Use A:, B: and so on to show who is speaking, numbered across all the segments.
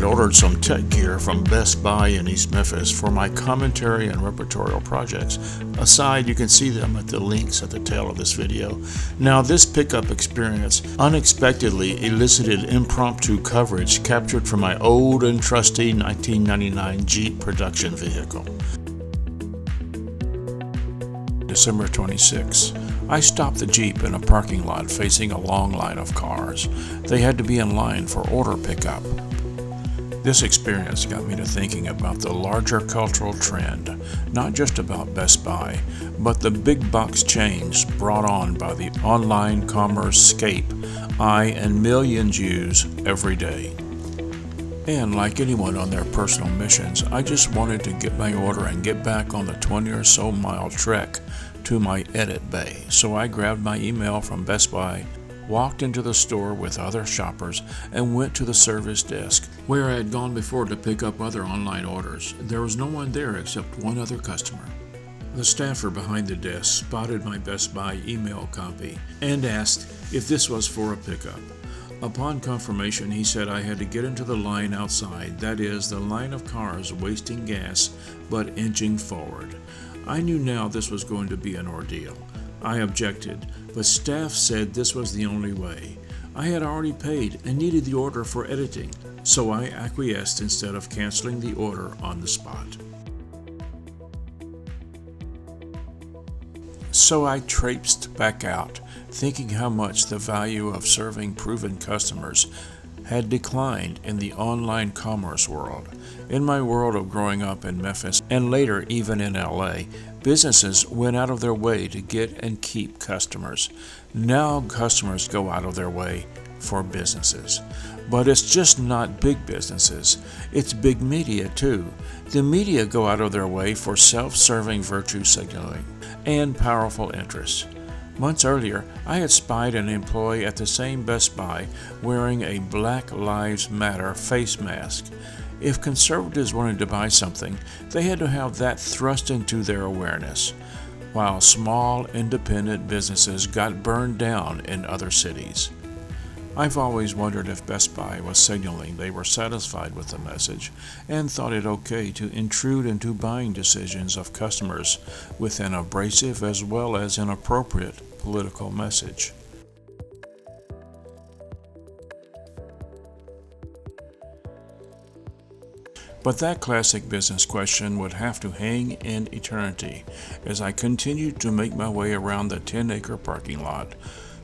A: had ordered some tech gear from Best Buy in East Memphis for my commentary and repertorial projects. Aside, you can see them at the links at the tail of this video. Now, this pickup experience unexpectedly elicited impromptu coverage captured from my old and trusty 1999 Jeep production vehicle. December 26. I stopped the Jeep in a parking lot facing a long line of cars. They had to be in line for order pickup. This experience got me to thinking about the larger cultural trend, not just about Best Buy, but the big box chains brought on by the online commerce scape I and millions use every day. And like anyone on their personal missions, I just wanted to get my order and get back on the 20 or so mile trek to my edit bay. So I grabbed my email from Best Buy, walked into the store with other shoppers, and went to the service desk where I had gone before to pick up other online orders. There was no one there except one other customer. The staffer behind the desk spotted my Best Buy email copy and asked if this was for a pickup. Upon confirmation, he said I had to get into the line outside, that is, the line of cars wasting gas but inching forward. I knew now this was going to be an ordeal. I objected, but staff said this was the only way. I had already paid and needed the order for editing, so I acquiesced instead of canceling the order on the spot. So I traipsed back out, thinking how much the value of serving proven customers had declined in the online commerce world. In my world of growing up in Memphis and later even in LA, businesses went out of their way to get and keep customers. Now customers go out of their way for businesses. But it's just not big businesses, it's big media too. The media go out of their way for self-serving virtue signaling and powerful interests. Months earlier, I had spied an employee at the same Best Buy wearing a Black Lives Matter face mask. If conservatives wanted to buy something, they had to have that thrust into their awareness, while small independent businesses got burned down in other cities. I've always wondered if Best Buy was signaling they were satisfied with the message and thought it okay to intrude into buying decisions of customers with an abrasive as well as inappropriate political message. But that classic business question would have to hang in eternity as I continued to make my way around the 10-acre parking lot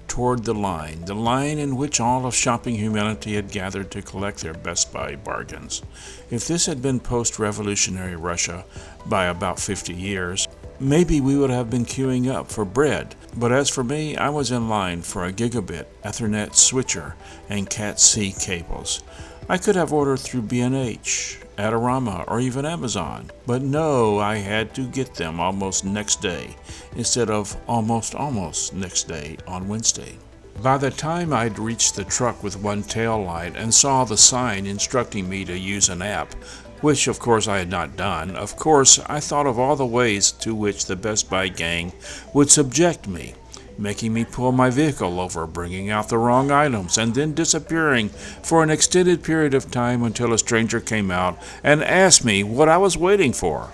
A: toward the line in which all of shopping humanity had gathered to collect their Best Buy bargains. If this had been post-revolutionary Russia by about 50 years, maybe we would have been queuing up for bread. But as for me, I was in line for a gigabit Ethernet switcher and Cat-C cables. I could have ordered through B&H, Adorama, or even Amazon. But no, I had to get them almost next day instead of almost next day on Wednesday. By the time I'd reached the truck with one tail light and saw the sign instructing me to use an app, which of course I had not done, of course I thought of all the ways to which the Best Buy gang would subject me, making me pull my vehicle over, bringing out the wrong items, and then disappearing for an extended period of time until a stranger came out and asked me what I was waiting for.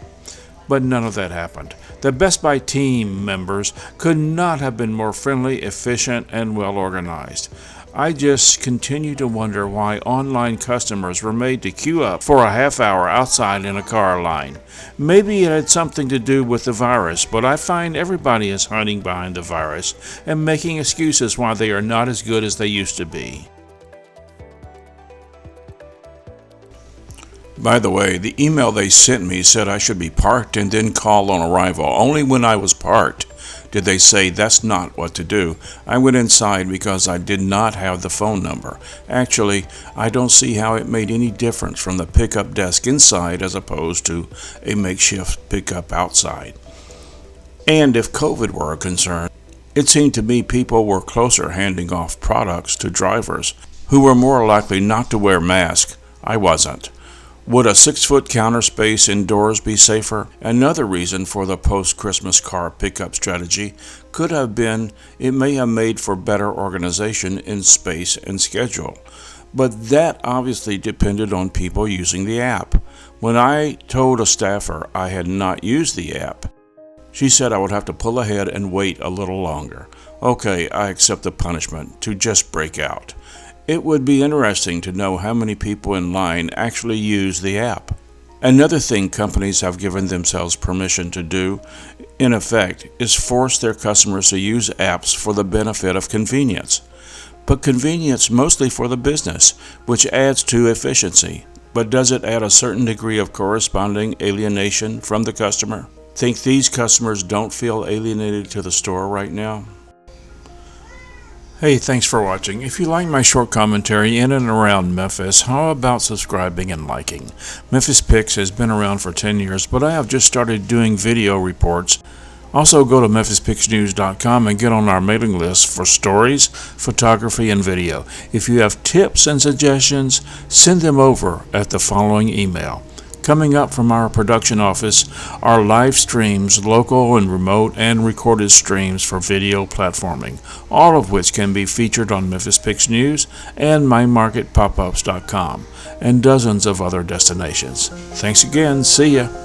A: But none of that happened. The Best Buy team members could not have been more friendly, efficient, and well organized. I just continue to wonder why online customers were made to queue up for a half hour outside in a car line. Maybe it had something to do with the virus, but I find everybody is hiding behind the virus and making excuses why they are not as good as they used to be. By the way, the email they sent me said I should be parked and then call on arrival. Only when I was parked did they say that's not what to do. I went inside because I did not have the phone number. Actually, I don't see how it made any difference from the pickup desk inside as opposed to a makeshift pickup outside. And if COVID were a concern, it seemed to me people were closer handing off products to drivers who were more likely not to wear masks. I wasn't. Would a 6-foot counter space indoors be safer? Another reason for the post-Christmas car pickup strategy could have been it may have made for better organization in space and schedule. But that obviously depended on people using the app. When I told a staffer I had not used the app, she said I would have to pull ahead and wait a little longer. Okay, I accept the punishment to just break out. It would be interesting to know how many people in line actually use the app. Another thing companies have given themselves permission to do, in effect, is force their customers to use apps for the benefit of convenience. But convenience mostly for the business, which adds to efficiency. But does it add a certain degree of corresponding alienation from the customer? Think these customers don't feel alienated to the store right now? Hey, thanks for watching. If you like my short commentary in and around Memphis, how about subscribing and liking? Memphis Picks has been around for 10 years, but I have just started doing video reports. Also, go to memphispixnews.com and get on our mailing list for stories, photography, and video. If you have tips and suggestions, send them over at the following email. Coming up from our production office are live streams, local and remote, and recorded streams for video platforming, all of which can be featured on Memphis Picks News and MyMarketPopups.com, and dozens of other destinations. Thanks again. See ya.